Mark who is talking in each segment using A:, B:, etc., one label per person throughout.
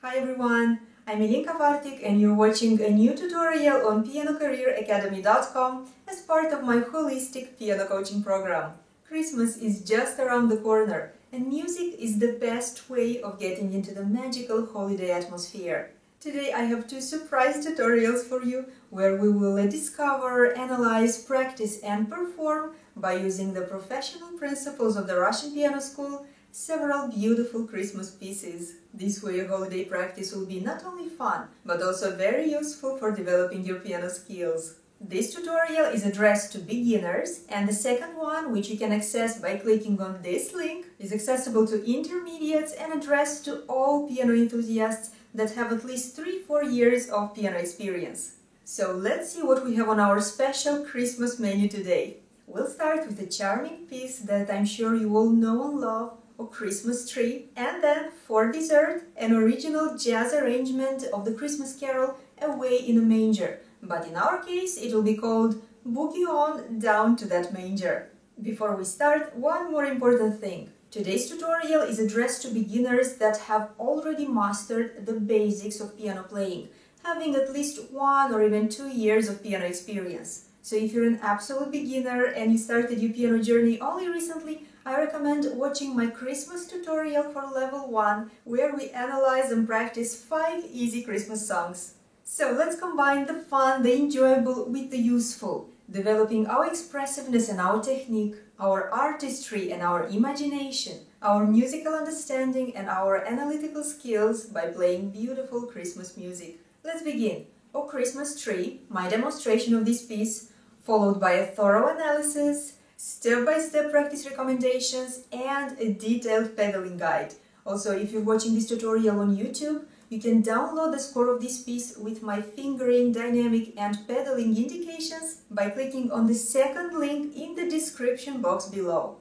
A: Hi everyone, I'm Ilinka Vartik and you're watching a new tutorial on PianoCareerAcademy.com as part of my holistic piano coaching program. Christmas is just around the corner and music is the best way of getting into the magical holiday atmosphere. Today I have two surprise tutorials for you where we will discover, analyze, practice and perform by using the professional principles of the Russian Piano School several beautiful Christmas pieces. This way holiday practice will be not only fun, but also very useful for developing your piano skills. This tutorial is addressed to beginners, and the second one, which you can access by clicking on this link, is accessible to intermediates and addressed to all piano enthusiasts that have at least 3-4 years of piano experience. So let's see what we have on our special Christmas menu today. We'll start with a charming piece that I'm sure you all know and love, A Christmas Tree, and then, for dessert, an original jazz arrangement of the Christmas carol Away in a Manger, but in our case it will be called Boogie On Down to That Manger. Before we start, one more important thing. Today's tutorial is addressed to beginners that have already mastered the basics of piano playing, having at least 1 or even 2 years of piano experience. So if you're an absolute beginner and you started your piano journey only recently, I recommend watching my Christmas tutorial for level 1, where we analyze and practice 5 easy Christmas songs. So let's combine the fun, the enjoyable with the useful, developing our expressiveness and our technique, our artistry and our imagination, our musical understanding and our analytical skills by playing beautiful Christmas music. Let's begin. O Christmas Tree, my demonstration of this piece, followed by a thorough analysis, step-by-step practice recommendations, and a detailed pedaling guide. Also, if you're watching this tutorial on YouTube, you can download the score of this piece with my fingering, dynamic, and pedaling indications by clicking on the second link in the description box below.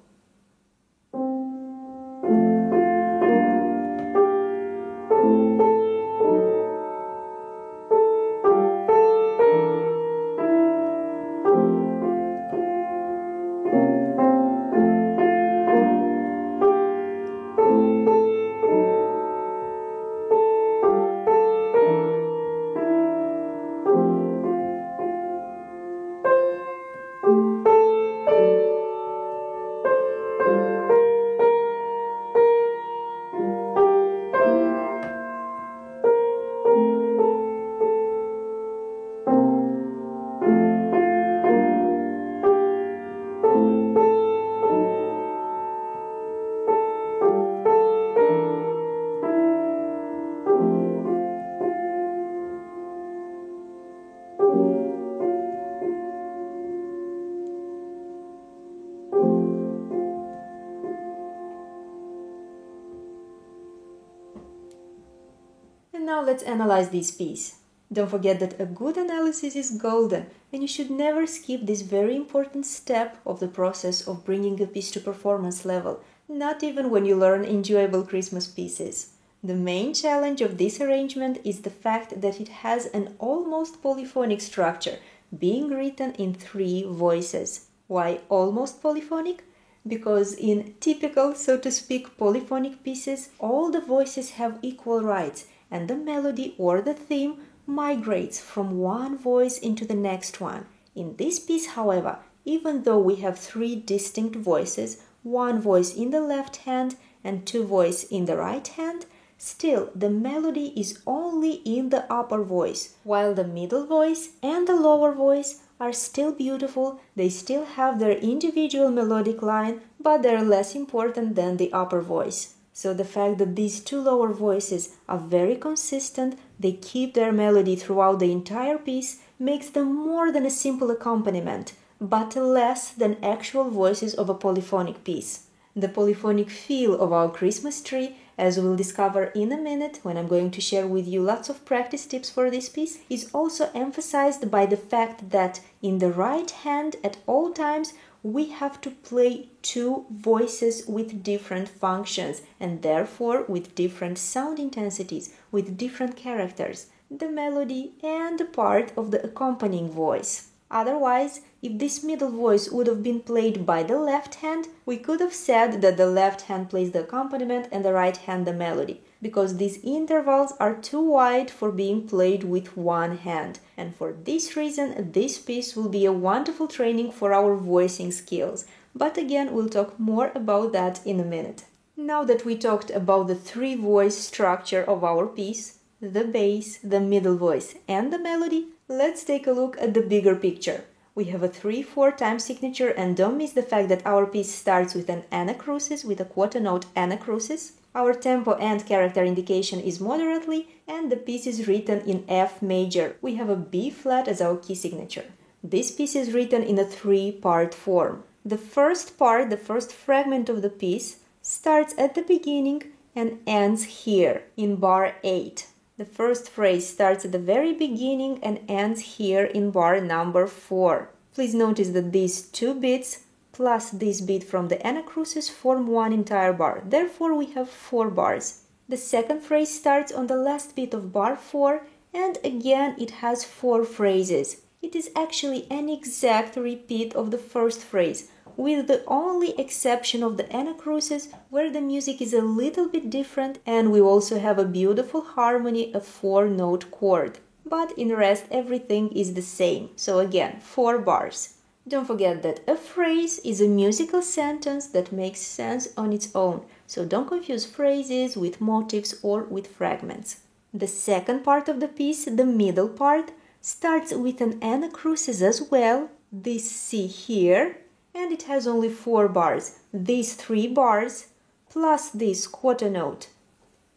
A: And now let's analyze this piece. Don't forget that a good analysis is golden, and you should never skip this very important step of the process of bringing a piece to performance level, not even when you learn enjoyable Christmas pieces. The main challenge of this arrangement is the fact that it has an almost polyphonic structure, being written in 3 voices. Why almost polyphonic? Because in typical, so to speak, polyphonic pieces, all the voices have equal rights, and the melody or the theme migrates from one voice into the next one. In this piece, however, even though we have 3 distinct voices, 1 voice in the left hand and 2 voices in the right hand, still the melody is only in the upper voice, while the middle voice and the lower voice are still beautiful. They still have their individual melodic line, but they're less important than the upper voice. So the fact that these 2 lower voices are very consistent, they keep their melody throughout the entire piece, makes them more than a simple accompaniment, but less than actual voices of a polyphonic piece. The polyphonic feel of our Christmas Tree, as we'll discover in a minute when I'm going to share with you lots of practice tips for this piece, is also emphasized by the fact that in the right hand at all times we have to play 2 voices with different functions and therefore with different sound intensities, with different characters, the melody and the part of the accompanying voice.
B: Otherwise, if this middle voice would have been played by the left hand, we could have said that the left hand plays the accompaniment and the right hand the melody, because these intervals are too wide for being played with one hand. And for this reason, this piece will be a wonderful training for our voicing skills. But again, we'll talk more about that in a minute. Now that we talked about the three voice structure of our piece, the bass, the middle voice, and the melody, let's take a look at the bigger picture. We have a 3/4 time signature, and don't miss the fact that our piece starts with an anacrusis, with a quarter note anacrusis. Our tempo and character indication is moderately, and the piece is written in F major. We have a B flat as our key signature. This piece is written in a 3-part form. The first part, the first fragment of the piece, starts at the beginning and ends here in bar 8. The first phrase starts at the very beginning and ends here in bar number 4. Please notice that these two beats plus this beat from the anacrusis form one entire bar. Therefore, we have 4 bars. The second phrase starts on the last beat of bar 4, and again it has 4 phrases. It is actually an exact repeat of the first phrase, with the only exception of the anacrusis, where the music is a little bit different, and we also have a beautiful harmony, a 4-note chord. But in rest, everything is the same. So again, 4 bars. Don't forget that a phrase is a musical sentence that makes sense on its own. So don't confuse phrases with motifs or with fragments. The second part of the piece, the middle part, starts with an anacrusis as well, this C here, and it has only 4 bars. These 3 bars, plus this quarter note,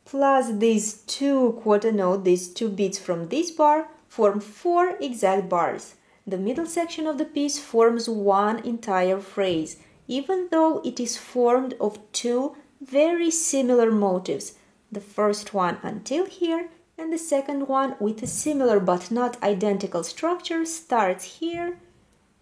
B: plus these 2 quarter note, these 2 beats from this bar, form 4 exact bars. The middle section of the piece forms one entire phrase, even though it is formed of 2 very similar motifs. The first one until here, and the second one with a similar but not identical structure starts here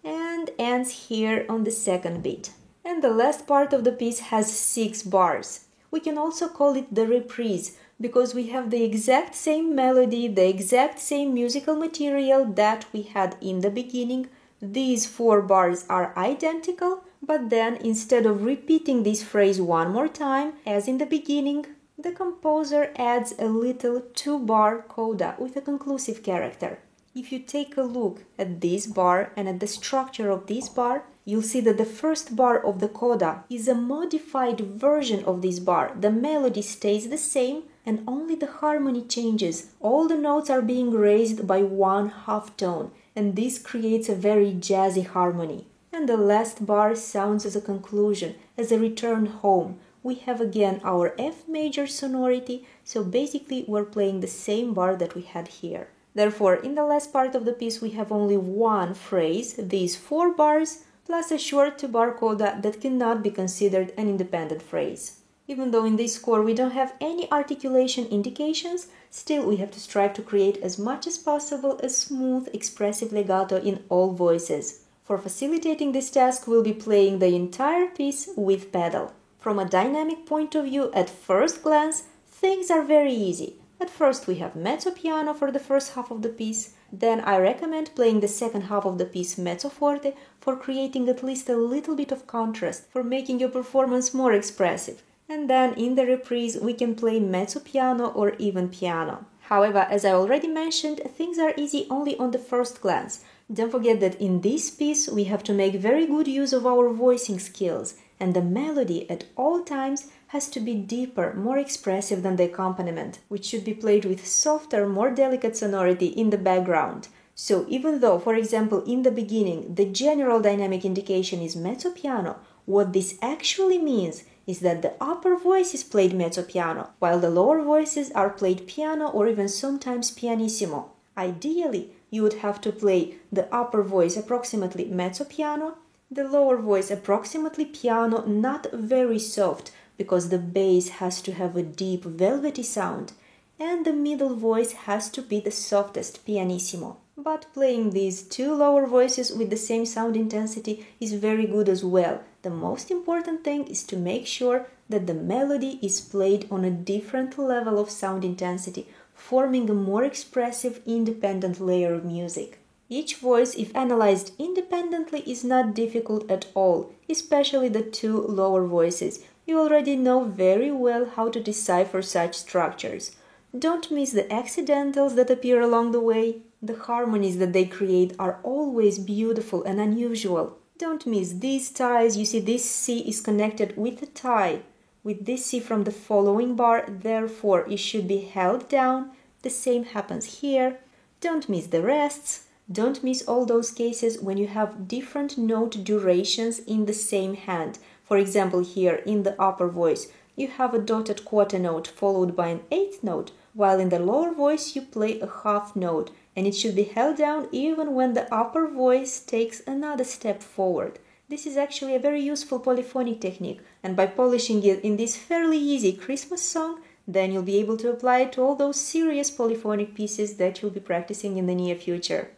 B: and ends here on the second beat. And the last part of the piece has 6 bars. We can also call it the reprise, because we have the exact same melody, the exact same musical material that we had in the beginning. These 4 bars are identical, but then instead of repeating this phrase one more time, as in the beginning, the composer adds a little 2-bar coda with a conclusive character. If you take a look at this bar and at the structure of this bar, you'll see that the first bar of the coda is a modified version of this bar. The melody stays the same and only the harmony changes. All the notes are being raised by 1 half tone, and this creates a very jazzy harmony. And the last bar sounds as a conclusion, as a return home. We have again our F major sonority, so basically we're playing the same bar that we had here. Therefore, in the last part of the piece we have only one phrase, these 4 bars, plus a short 2-bar coda that cannot be considered an independent phrase. Even though in this score we don't have any articulation indications, still we have to strive to create as much as possible a smooth, expressive legato in all voices. For facilitating this task, we'll be playing the entire piece with pedal. From a dynamic point of view, at first glance, things are very easy. At first we have mezzo piano for the first half of the piece, then I recommend playing the second half of the piece mezzo forte for creating at least a little bit of contrast, for making your performance more expressive. And then in the reprise we can play mezzo piano or even piano. However, as I already mentioned, things are easy only on the first glance. Don't forget that in this piece we have to make very good use of our voicing skills, and the melody at all times has to be deeper, more expressive than the accompaniment, which should be played with softer, more delicate sonority in the background. So even though, for example, in the beginning, the general dynamic indication is mezzo piano, what this actually means is that the upper voice is played mezzo piano, while the lower voices are played piano or even sometimes pianissimo. Ideally, you would have to play the upper voice approximately mezzo piano, the lower voice approximately piano, not very soft, because the bass has to have a deep velvety sound, and the middle voice has to be the softest, pianissimo. But playing these 2 lower voices with the same sound intensity is very good as well. The most important thing is to make sure that the melody is played on a different level of sound intensity, forming a more expressive, independent layer of music. Each voice, if analyzed independently, is not difficult at all, especially the two lower voices. You already know very well how to decipher such structures. Don't miss the accidentals that appear along the way. The harmonies that they create are always beautiful and unusual. Don't miss these ties. You see, this C is connected with a tie, with this C from the following bar, therefore it should be held down. The same happens here. Don't miss the rests. Don't miss all those cases when you have different note durations in the same hand. For example, here in the upper voice, you have a dotted quarter note followed by an eighth note, while in the lower voice you play a half note, and it should be held down even when the upper voice takes another step forward. This is actually a very useful polyphonic technique, and by polishing it in this fairly easy Christmas song, then you'll be able to apply it to all those serious polyphonic pieces that you'll be practicing in the near future.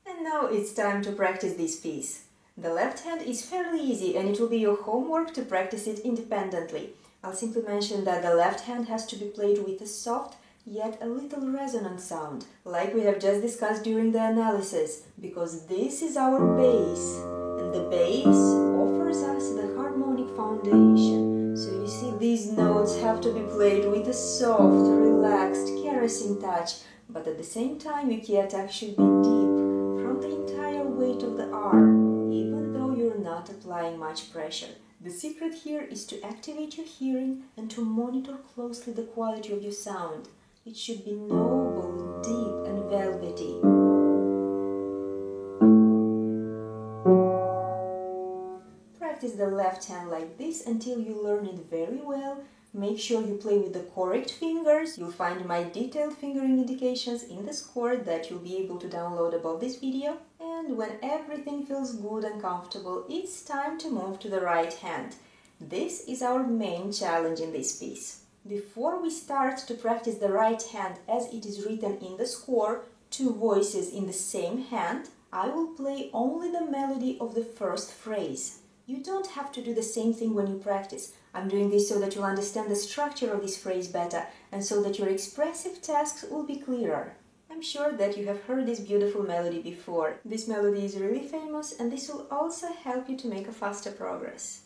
A: And now it's time to practice this piece. The left hand is fairly easy and it will be your homework to practice it independently. I'll simply mention that the left hand has to be played with a soft yet a little resonant sound, like we have just discussed during the analysis, because this is our bass, and the bass offers us the harmonic foundation. So you see, these notes have to be played with a soft, relaxed, caressing touch, but at the same time you can't actually be deep from the entire weight of the arm, even though you're not applying much pressure. The secret here is to activate your hearing and to monitor closely the quality of your sound. It should be noble, deep and velvety. Practice the left hand like this until you learn it very well. Make sure you play with the correct fingers. You'll find my detailed fingering indications in the score that you'll be able to download above this video. And when everything feels good and comfortable, it's time to move to the right hand. This is our main challenge in this piece. Before we start to practice the right hand as it is written in the score, two voices in the same hand, I will play only the melody of the first phrase. You don't have to do the same thing when you practice. I'm doing this so that you'll understand the structure of this phrase better and so that your expressive tasks will be clearer. I'm sure that you have heard this beautiful melody before. This melody is really famous and this will also help you to make a faster progress.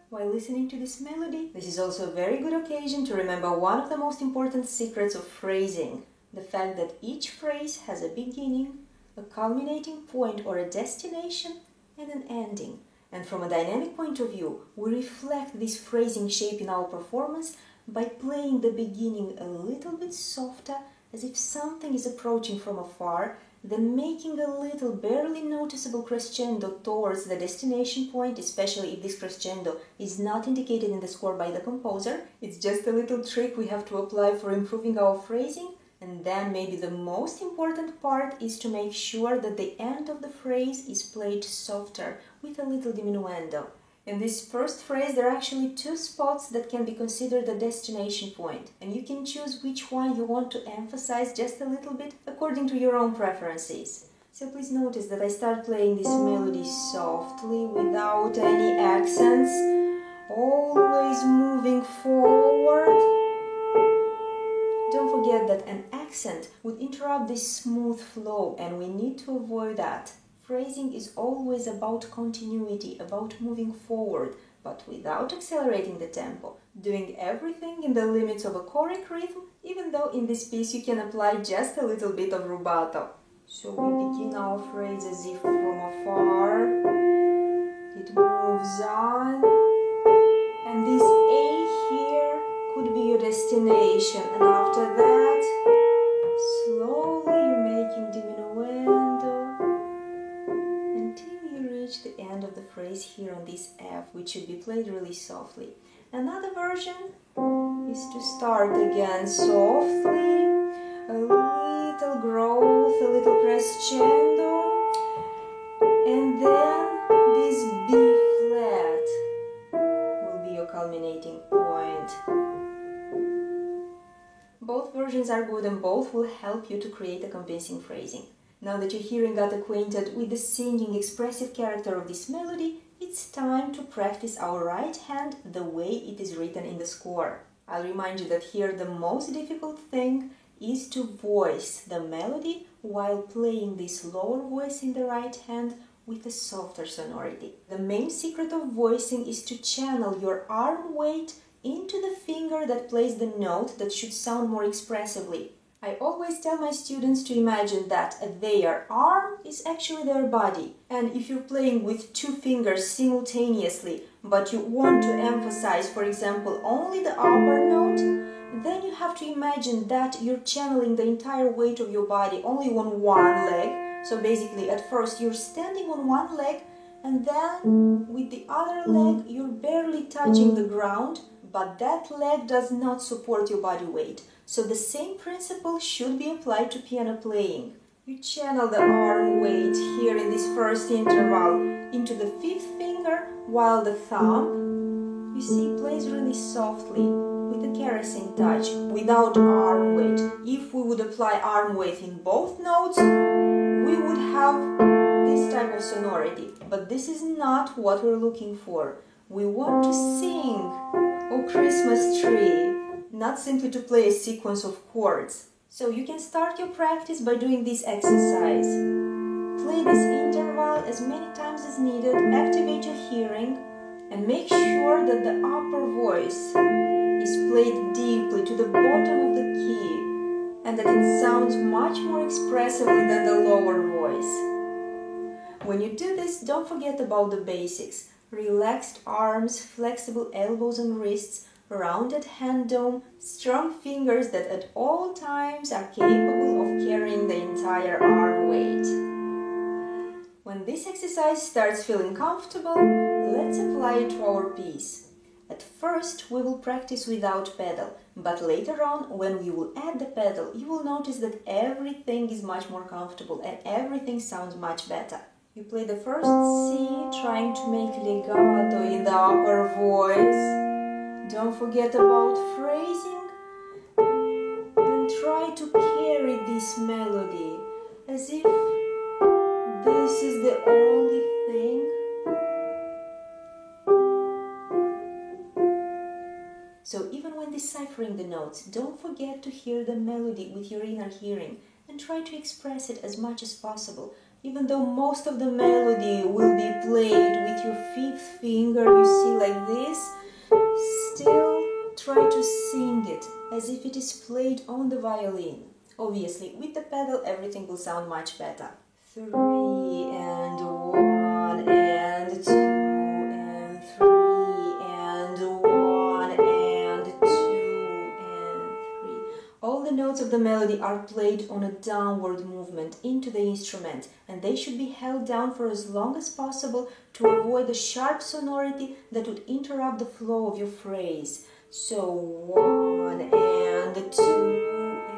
A: While listening to this melody, this is also a very good occasion to remember one of the most important secrets of phrasing. The fact that each phrase has a beginning, a culminating point or a destination, and an ending. And from a dynamic point of view, we reflect this phrasing shape in our performance by playing the beginning a little bit softer, as if something is approaching from afar, then making a little, barely noticeable crescendo towards the destination point, especially if this crescendo is not indicated in the score by the composer. It's just a little trick we have to apply for improving our phrasing. And then maybe the most important part is to make sure that the end of the phrase is played softer, with a little diminuendo. In this first phrase, there are actually two spots that can be considered the destination point, and you can choose which one you want to emphasize just a little bit according to your own preferences. So please notice that I start playing this melody softly, without any accents, always moving forward. Don't forget that an accent would interrupt this smooth flow, and we need to avoid that. Phrasing is always about continuity, about moving forward, but without accelerating the tempo, doing everything in the limits of a choric rhythm, even though in this piece you can apply just a little bit of rubato. So we begin our phrase as if from afar, it moves on, and this A here could be your destination, and after that, slowly you're making diminuendo until you reach the end of the phrase here on this F, which should be played really softly. Another version is to start again softly, a little growth, a little crescendo, and then this B flat will be your culminating point. Both versions are good and both will help you to create a convincing phrasing.
B: Now that your hearing got acquainted with the singing, expressive character of this melody, it's time to practice our right hand the way it is written in the score. I'll remind you that here the most difficult thing is to voice the melody while playing this lower voice in the right hand with a softer sonority. The main secret of voicing is to channel your arm weight into the finger that plays the note that should sound more expressively. I always tell my students to imagine that their arm is actually their body, and if you're playing with two fingers simultaneously but you want to emphasize, for example, only the upper note, then you have to imagine that you're channeling the entire weight of your body only on one leg. So basically at first you're standing on one leg, and then with the other leg you're barely touching the ground, but that leg does not support your body weight. So the same principle should be applied to piano playing. You channel the arm weight here in this first interval into the fifth finger, while the thumb, you see, plays really softly with a caressing touch, without arm weight. If we would apply arm weight in both notes, we would have this type of sonority. But this is not what we're looking for. We want to sing, "Oh Christmas Tree," not simply to play a sequence of chords. So you can start your practice by doing this exercise. Play this interval as many times as needed, activate your hearing, and make sure that the upper voice is played deeply to the bottom of the key, and that it sounds much more expressively than the lower voice. When you do this, don't forget about the basics. Relaxed arms, flexible elbows and wrists, rounded hand dome, strong fingers that at all times are capable of carrying the entire arm weight. When this exercise starts feeling comfortable, let's apply it to our piece. At first, we will practice without pedal, but later on, when we will add the pedal, you will notice that everything is much more comfortable and everything sounds much better. You play the first C, trying to make legato in the upper voice. Don't forget about phrasing, and try to carry this melody as if this is the only thing. So even when deciphering the notes, don't forget to hear the melody with your inner hearing and try to express it as much as possible. Even though most of the melody will be played with your fifth finger, you see, like this, still try to sing it as if it is played on the violin. Obviously, with the pedal, everything will sound much better. 3 and 1 and 2 and 3 and 1 and 2 and 3. All the notes of the melody are played on a downward movement into the instrument, and they should be held down for as long as possible to avoid the sharp sonority that would interrupt the flow of your phrase. So 1 and 2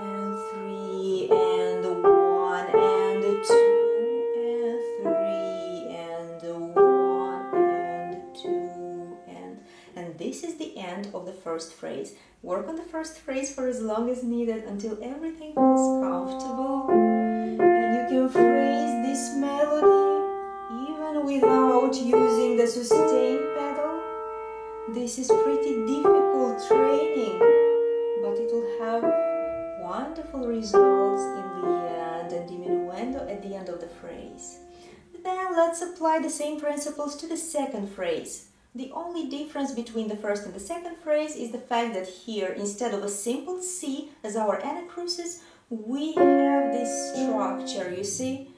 B: and 3 and 1 and 2 and 3 and 1 and 2 and this is the end of the first phrase. Work on the first phrase for as long as needed until everything feels comfortable, and you can phrase this melody even without using the sustain pedal. This is pretty difficult training, but it will have wonderful results in the end and diminuendo at the end of the phrase. Then let's apply the same principles to the second phrase. The only difference between the first and the second phrase is the fact that here, instead of a simple C as our anacrusis, we have this structure, you see?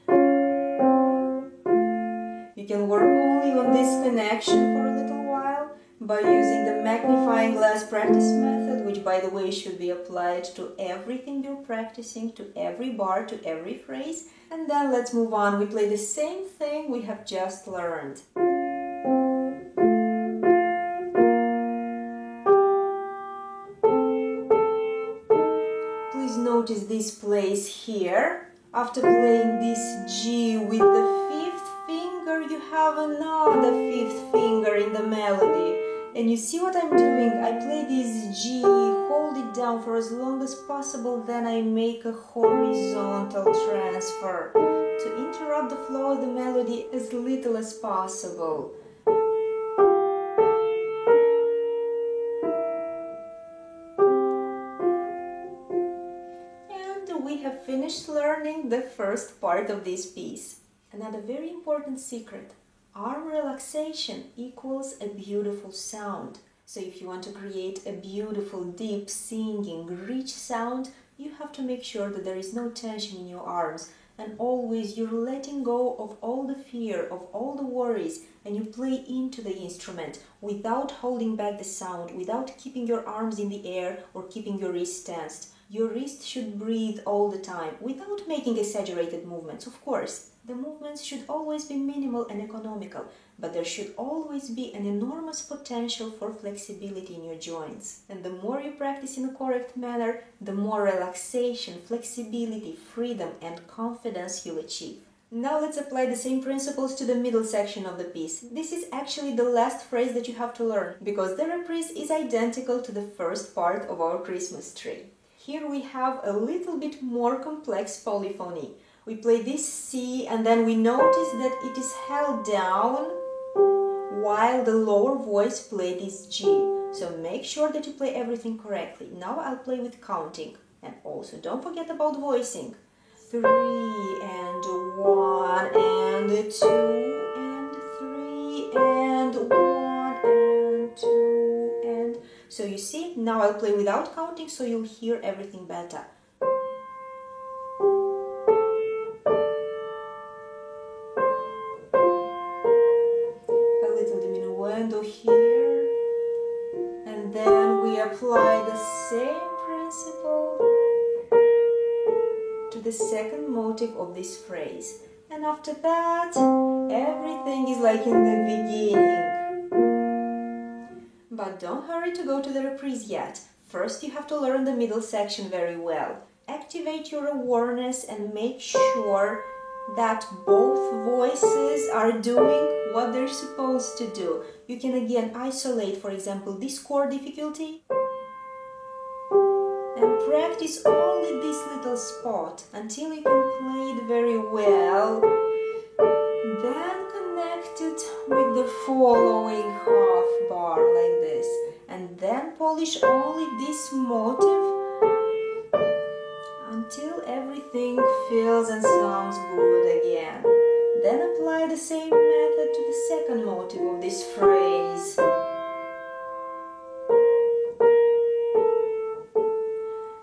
B: You can work only on this connection for a little while by using the magnifying glass practice method, which by the way should be applied to everything you're practicing, to every bar, to every phrase. And then let's move on. We play the same thing we have just learned. Please notice this place here. After playing this G with the fifth finger, you have another fifth finger in the melody. And you see what I'm doing? I play this G, hold it down for as long as possible, then I make a horizontal transfer. to interrupt the flow of the melody as little as possible. And we have finished learning the first part of this piece. Another very important secret: arm relaxation equals a beautiful sound. So if you want to create a beautiful, deep, singing, rich sound, you have to make sure that there is no tension in your arms, and always you're letting go of all the fear, of all the worries, and you play into the instrument without holding back the sound, without keeping your arms in the air or keeping your wrist tensed. Your wrist should breathe all the time without making exaggerated movements, of course. The movements should always be minimal and economical, but there should always be an enormous potential for flexibility in your joints. And the more you practice in a correct manner, the more relaxation, flexibility, freedom, and confidence you'll achieve. Now let's apply the same principles to the middle section of the piece. This is actually the last phrase that you have to learn, because the reprise is identical to the first part of our Christmas tree. Here we have a little bit more complex polyphony. We play this C and then we notice that it is held down while the lower voice plays this G. So make sure that you play everything correctly. Now I'll play with counting. And also don't forget about voicing. 3 and 1 and 2 and 3 and 1 and 2 and... So you see, now I'll play without counting so you'll hear everything better. Here, and then we apply the same principle to the second motive of this phrase, and after that everything is like in the beginning. But don't hurry to go to the reprise yet. First you have to learn the middle section very well. Activate your awareness and make sure that both voices are doing what they're supposed to do. You can again isolate, for example, this chord difficulty and practice only this little spot until you can play it very well. Then connect it with the following half bar like this, and then polish only this motive until everything feels and sounds good again. Then apply the same method to the second motive of this phrase.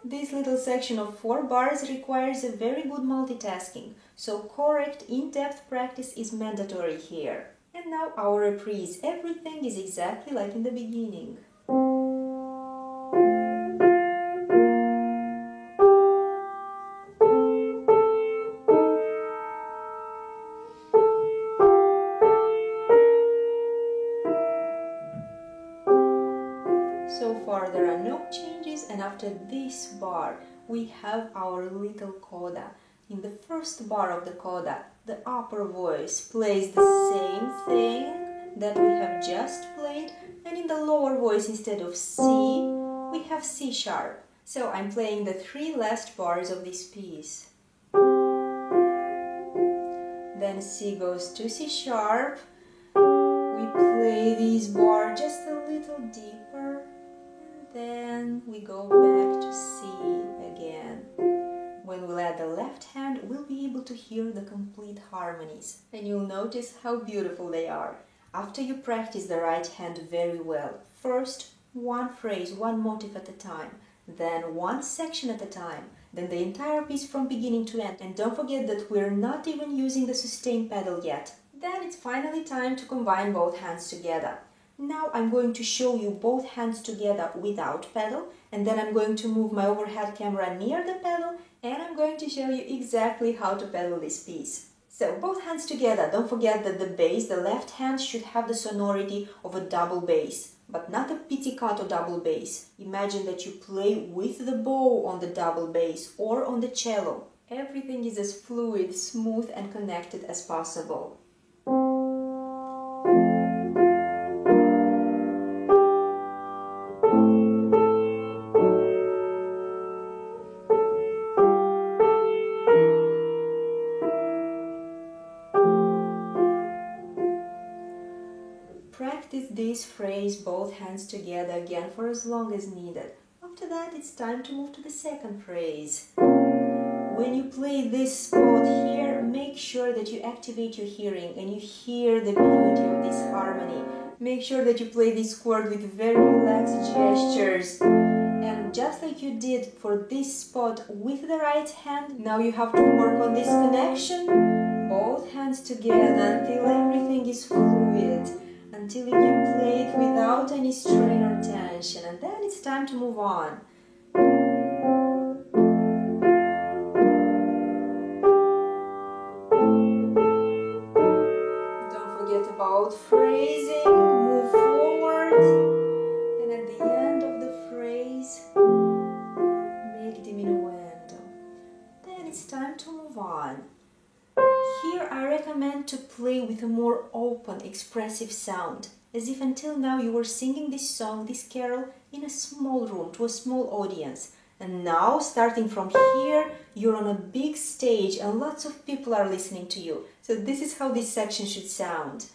B: This little section of 4 bars requires a very good multitasking, so correct in-depth practice is mandatory here. And now our reprise. Everything is exactly like in the beginning. So far there are no changes, and after this bar we have our little coda. In the first bar of the coda, the upper voice plays the same thing that we have just played, and in the lower voice, instead of C, we have C sharp. So I'm playing the 3 last bars of this piece. Then C goes to C sharp. We play this bar just a little deeper. Then we go back to C again. When we'll add the left hand, we'll be able to hear the complete harmonies. And you'll notice how beautiful they are. After you practice the right hand very well, first one phrase, one motive at a time, then one section at a time, then the entire piece from beginning to end. And don't forget that we're not even using the sustain pedal yet. Then it's finally time to combine both hands together. Now I'm going to show you both hands together without pedal, and then I'm going to move my overhead camera near the pedal, and I'm going to show you exactly how to pedal this piece. So both hands together. Don't forget that the bass, the left hand, should have the sonority of a double bass, but not a pizzicato double bass. Imagine that you play with the bow on the double bass or on the cello. Everything is as fluid, smooth and connected as possible. this phrase both hands together again for as long as needed. After that, it's time to move to the second phrase. When you play this spot here, make sure that you activate your hearing and you hear the beauty of this harmony. Make sure that you play this chord with very relaxed gestures. And just like you did for this spot with the right hand, now you have to work on this connection. Both hands together until everything is fluid, until you can play it without any strain or tension. And then it's time to move on. About phrasing, move forward, and at the end of the phrase, make diminuendo. Then it's time to move on. Here I recommend to play with a more open, expressive sound, as if until now you were singing this song, this carol, in a small room, to a small audience. And now, starting from here, you're on a big stage and lots of people are listening to you. So this is how this section should sound.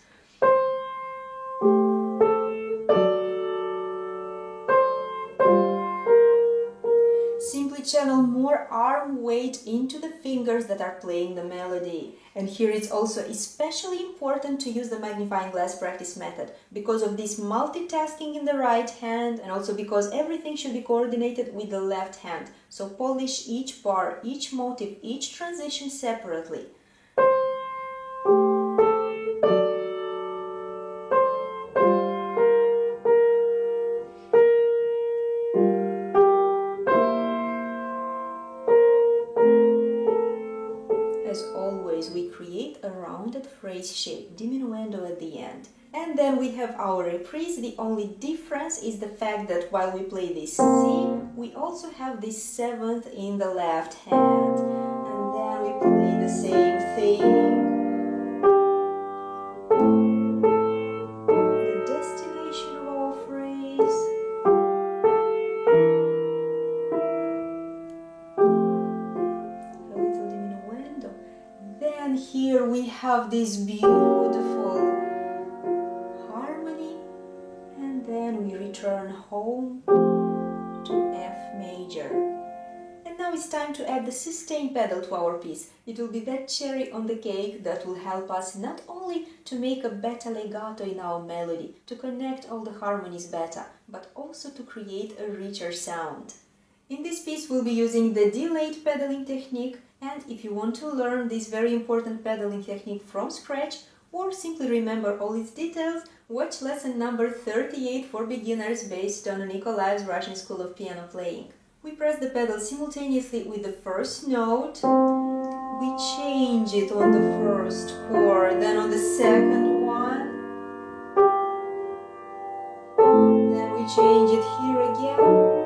B: Simply channel more arm weight into the fingers that are playing the melody. And here it's also especially important to use the magnifying glass practice method because of this multitasking in the right hand and also because everything should be coordinated with the left hand. So polish each bar, each motive, each transition separately. As always, we create a rounded phrase shape, diminuendo at the end. And then we have our reprise. The only difference is the fact that while we play this C, we also have this seventh in the left hand. And then we play the same thing. The destination of our phrase. Then here we have this beautiful harmony, and then we return home to F major. And now it's time to add the sustain pedal to our piece. It will be that cherry on the cake that will help us not only to make a better legato in our melody, to connect all the harmonies better, but also to create a richer sound. In this piece we'll be using the delayed pedaling technique, and if you want to learn this very important pedaling technique from scratch or simply remember all its details, watch lesson number 38 for beginners based on Nikolaev's Russian School of Piano Playing. We press the pedal simultaneously with the first note, we change it on the first chord, then on the second one, then we change it here again.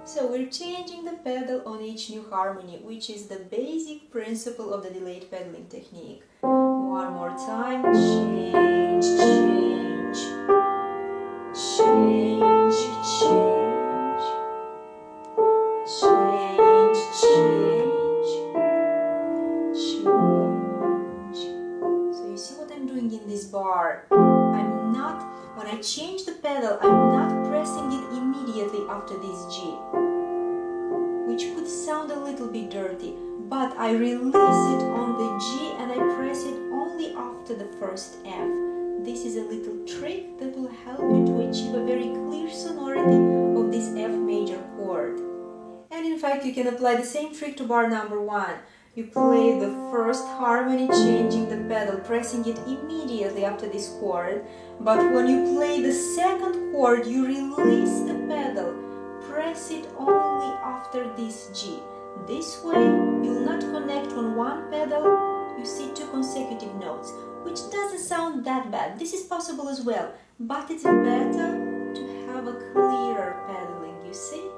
B: So we're changing the pedal on each new harmony, which is the basic principle of the delayed pedaling technique. One more time, change, change, change, change, change, change, change. So you see what I'm doing in this bar? When I change the pedal, I'm not pressing it immediately after this G, which could sound a little bit dirty, but I release it on the G and I press it only after the first F. This is a little trick that will help you to achieve a very clear sonority of this F major chord. And in fact, you can apply the same trick to bar number 1. You play the first harmony, changing the pedal, pressing it immediately after this chord. But when you play the second chord, you release the pedal, press it only after this G. This way, you'll not connect on one pedal, you see 2 consecutive notes, which doesn't sound that bad. This is possible as well, but it's better to have a clearer pedaling, you see?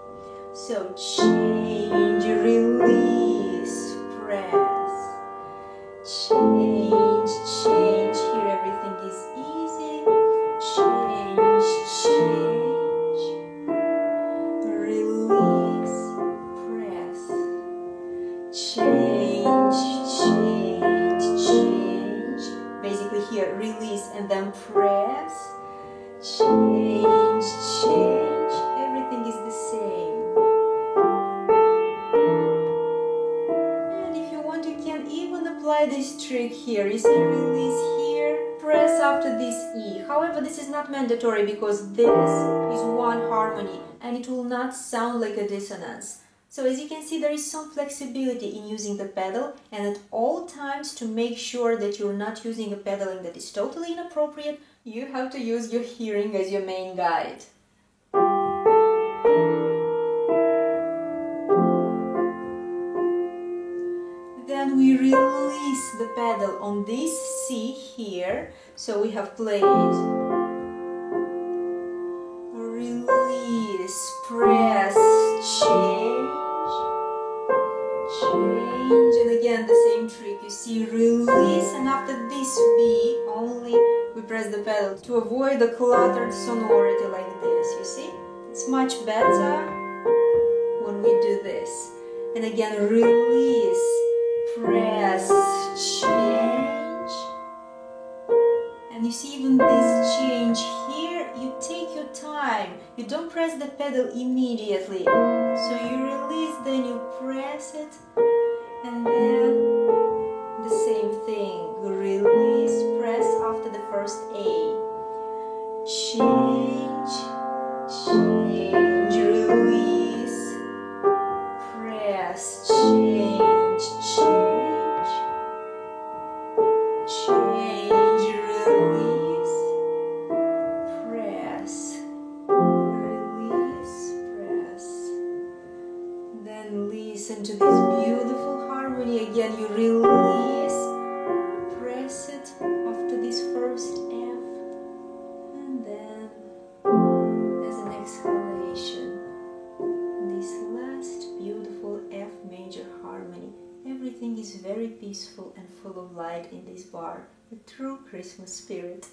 B: So change, release, press, change, change, here everything is easy, change, change, release, press, change, change, change, basically here release and then press, apply this trick here. You see, release here, press after this E. However, this is not mandatory because this is one harmony and it will not sound like a dissonance. So as you can see, there is some flexibility in using the pedal, and at all times, to make sure that you're not using a pedaling that is totally inappropriate, you have to use your hearing as your main guide. Then we release the pedal on this C here, so we have played. Release, press, change, and again the same trick. You see, release, and after this B only we press the pedal to avoid the cluttered sonority like this. You see, it's much better when we do this. And again, release, press, change, and you see, even this change here, you take your time. You don't press the pedal immediately. So you release, then you press it, and then the same thing. Release, press after the first A. Change, change, release, press, change, change, change, release, press, release, press. Then listen to this beautiful harmony. Again, you release, press it after this first F, and then as an exhalation, this last beautiful F major harmony. Everything is very peaceful and full of light in this bar, the true Christmas spirit.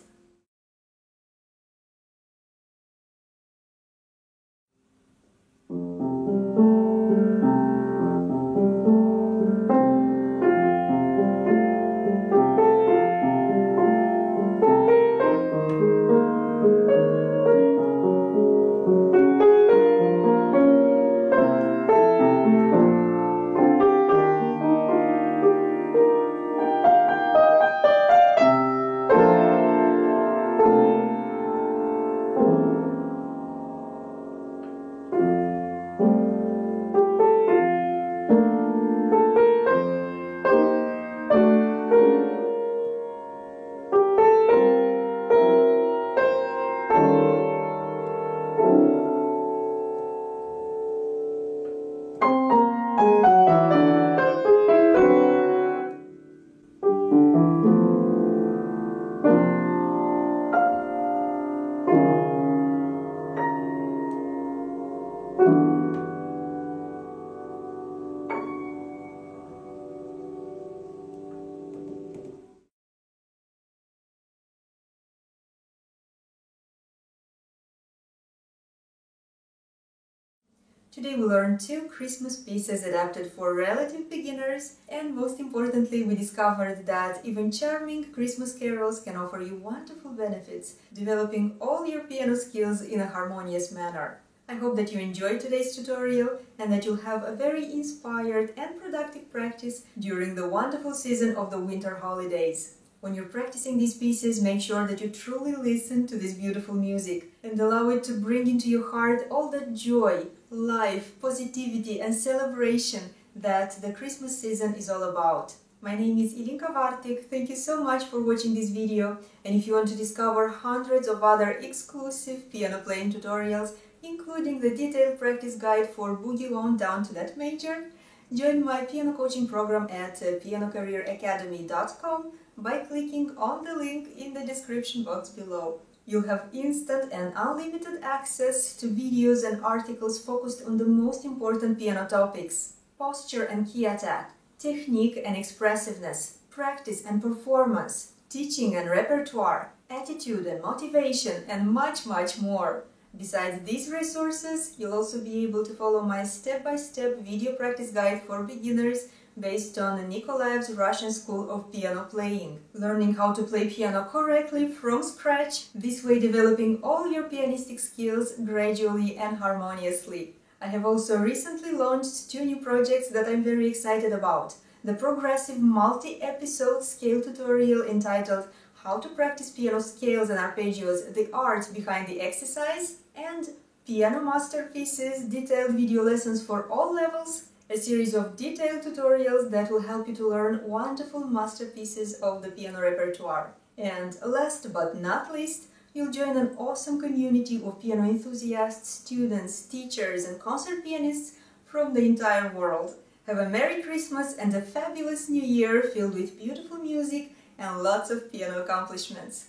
A: Today we learned 2 Christmas pieces adapted for relative beginners, and most importantly we discovered that even charming Christmas carols can offer you wonderful benefits, developing all your piano skills in a harmonious manner. I hope that you enjoyed today's tutorial and that you'll have a very inspired and productive practice during the wonderful season of the winter holidays. When you're practicing these pieces, make sure that you truly listen to this beautiful music and allow it to bring into your heart all that joy, life, positivity and celebration that the Christmas season is all about. My name is Ilinka Vartik. Thank you so much for watching this video, and if you want to discover hundreds of other exclusive piano playing tutorials, including the detailed practice guide for Boogie On down to that major, join my piano coaching program at pianocareeracademy.com by clicking on the link in the description box below. You'll have instant and unlimited access to videos and articles focused on the most important piano topics: posture and key attack, technique and expressiveness, practice and performance, teaching and repertoire, attitude and motivation, and much, much more. Besides these resources, you'll also be able to follow my step-by-step video practice guide for beginners based on Nikolaev's Russian School of Piano Playing, learning how to play piano correctly from scratch, this way developing all your pianistic skills gradually and harmoniously. I have also recently launched 2 new projects that I'm very excited about. the progressive multi-episode scale tutorial entitled How to Practice Piano Scales and Arpeggios, the Art Behind the Exercise, and Piano Masterpieces, detailed video lessons for all levels, a series of detailed tutorials that will help you to learn wonderful masterpieces of the piano repertoire. And last but not least, you'll join an awesome community of piano enthusiasts, students, teachers, and concert pianists from the entire world. Have a Merry Christmas and a fabulous New Year filled with beautiful music and lots of piano accomplishments.